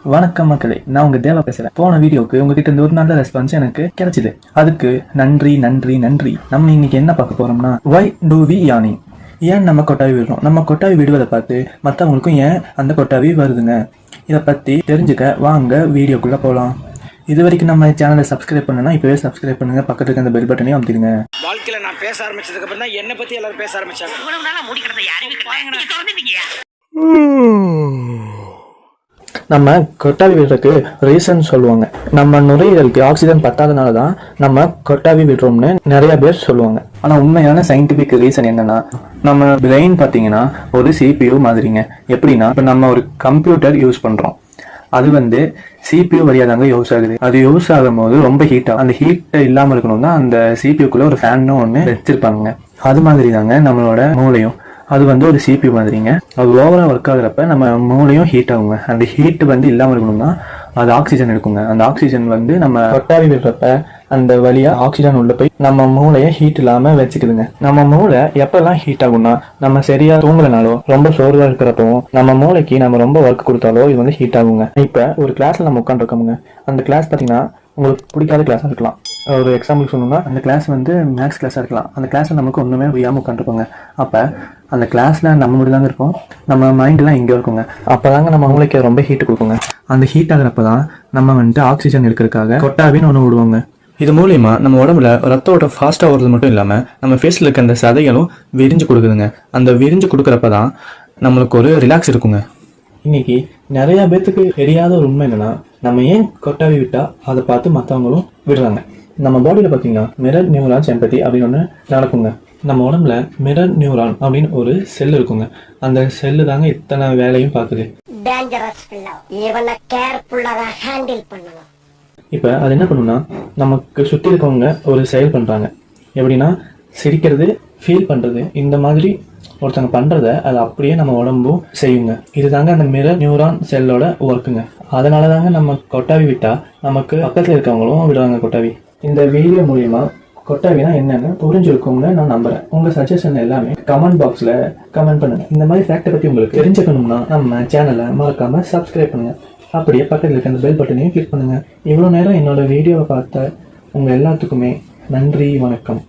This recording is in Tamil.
வணக்கம் மக்களே, நான் உங்க தேவா பேசுறேன். போன வீடியோக்கு உங்ககிட்ட இருந்து ஒரு நல்ல ரெஸ்பான்ஸ் எனக்கு கிடைச்சது. அதுக்கு நன்றி நன்றி நன்றி. நம்ம இன்னைக்கு என்ன பார்க்க போறோம்னா, why do we yawning? ஏன் நம்ம கொட்டாவி விடுறோம்? நம்ம கொட்டாவி விடுவதை பார்த்து மற்றவங்களுக்கும் ஏன் அந்த கொட்டாவி வருதுங்க? இதை பத்தி தெரிஞ்சுக்க வாங்க வீடியோக்குள்ள போகலாம். இது வரைக்கும் நம்ம சேனலை சப்ஸ்கிரைப் பண்ணனா இப்பவே சப்ஸ்கிரைப் பண்ணுங்க. பக்கத்துக்கு அந்த பெல் பட்டனையும் அமுத்திடுங்க. வாழ்க்கையில நான் பேச ஆரம்பிச்சதுக்கு அப்புறம் தான் என்னை பத்தி எல்லாரும் பேச ஆரம்பிச்சாங்க. நம்ம கொட்டாவி விடுறதுக்கு ரீசன் சொல்லுவாங்க. நம்ம நுரையீரலுக்கு ஆக்சிஜன் பத்தாதனால தான் நம்ம கொட்டாவி விடுறோம்னு நிறைய பேர் சொல்லுவாங்க. ஆனா உண்மையான சயின்டிபிக் ரீசன் என்னன்னா, நம்ம பிரெயின் பாத்தீங்கன்னா ஒரு CPU மாதிரிங்க. எப்படின்னா, இப்ப நம்ம ஒரு கம்ப்யூட்டர் யூஸ் பண்றோம், அது CPU வழியா தாங்க யூஸ் ஆகுது. அது யூஸ் ஆகும் போது ரொம்ப ஹீட் ஆகும். அந்த ஹீட் இல்லாம இருக்கணும்னா அந்த CPU-க்குள்ள ஒரு ஃபேன் ஒன்று வச்சிருப்பாங்க. அது மாதிரி தாங்க நம்மளோட மூளையும். அது ஒரு CPU மாதிரிங்க. அது ஓவரா ஒர்க் ஆகுறப்ப நம்ம மூளையும் ஹீட் ஆகுங்க. அந்த ஹீட் இல்லாம இருக்கணும்னா அது ஆக்சிஜன் எடுக்குங்க. அந்த ஆக்சிஜன் நம்ம கொட்டாவி விடுறப்ப அந்த வழியா ஆக்சிஜன் உள்ள போய் நம்ம மூளையை ஹீட் இல்லாம வச்சுக்குதுங்க. நம்ம மூளை எப்பெல்லாம் ஹீட் ஆகும்னா, நம்ம சரியா தூங்கலனாலோ, ரொம்ப சோர்வா இருக்கிறப்போ, நம்ம மூளைக்கு நம்ம ரொம்ப ஒர்க் கொடுத்தாலோ இது ஹீட் ஆகுங்க. இப்ப ஒரு கிளாஸ்ல நம்ம உட்காந்துருக்கோமுங்க. அந்த கிளாஸ் பாத்தீங்கன்னா உங்களுக்கு பிடிக்காத கிளாஸா இருக்கலாம். ஒரு எக்ஸாம்பிள் சொல்லணும்னா, அந்த கிளாஸ் மேக்ஸ் கிளாஸா இருக்கலாம். அந்த கிளாஸ்ல நமக்கு ஒண்ணுமே புரியாம உட்காந்துருப்போங்க. அப்ப அந்த கிளாஸ்ல நம்ம மட்டும் தாங்க இருப்போம், நம்ம மைண்ட் எல்லாம் இங்கே இருக்குங்க. அப்பதாங்க நம்ம மூளைக்கு ரொம்ப ஹீட் கொடுக்குங்க. அந்த ஹீட் ஆகுறப்பதான் நம்ம ஆக்சிஜன் எடுக்கிறதுக்காக கொட்டாவின்னு ஒன்று விடுவாங்க. இது மூலியமா நம்ம உடம்புல ரத்த ஓட்டம் ஃபாஸ்டா ஓடுறது மட்டும் இல்லாம நம்ம ஃபேஸ்ல இருக்க அந்த சதைகளும் விரிஞ்சு கொடுக்குதுங்க. அந்த விரிஞ்சு கொடுக்குறப்பதான் நம்மளுக்கு ஒரு ரிலாக்ஸ் இருக்குங்க. இன்னைக்கு நிறைய பேத்துக்கு தெரியாத ஒரு உண்மை என்னன்னா, நம்ம ஏன் கொட்டாவி விட்டா அதை பார்த்து மற்றவங்களும் விடுறாங்க. நம்ம பாடியில பாத்தீங்கன்னா மிரர் நியூரான்ஸ் எம்பதி அப்படின்னு ஒன்று நடக்குங்க. நம்ம உடம்புல மிரர் நியூரான் அப்படின்னு ஒரு செல் இருக்குங்க. அந்த செல்லு தாங்க இத்தனை வேலையும் பார்க்குது. இப்ப அது என்ன பண்ணுன்னா, நமக்கு சுத்தி இருக்கவங்க ஒரு செயல் பண்றாங்க. எப்படின்னா, சிரிக்கிறது, ஃபீல் பண்றது, இந்த மாதிரி ஒருத்தங்க பண்றத அது அப்படியே நம்ம உடம்பும் செய்யுங்க. இதுதாங்க அந்த மிரர் நியூரான் செல்லோட ஒர்க்குங்க. அதனாலதாங்க நம்ம கொட்டாவி விட்டா நமக்கு பக்கத்துல இருக்கவங்களும் விடுவாங்க கொட்டாவி. இந்த வீடியோ மூலியமா கொட்டாவினா என்னன்னு புரிஞ்சிருக்கும்னு நான் நம்புறேன். உங்க சஜஷன் எல்லாமே கமெண்ட் பாக்ஸ்ல கமெண்ட் பண்ணுங்க. இந்த மாதிரி ஃபேக்டை பத்தி உங்களுக்கு தெரிஞ்சுக்கணும்னா நம்ம சேனலை மறக்காம சப்ஸ்கிரைப் பண்ணுங்க. அப்படியே பக்கத்தில் இருக்க அந்த பெல் பட்டனையும் கிளிக் பண்ணுங்க. இவ்வளவு நேரம் என்னோட வீடியோவை பார்த்த உங்க எல்லாத்துக்குமே நன்றி, வணக்கம்.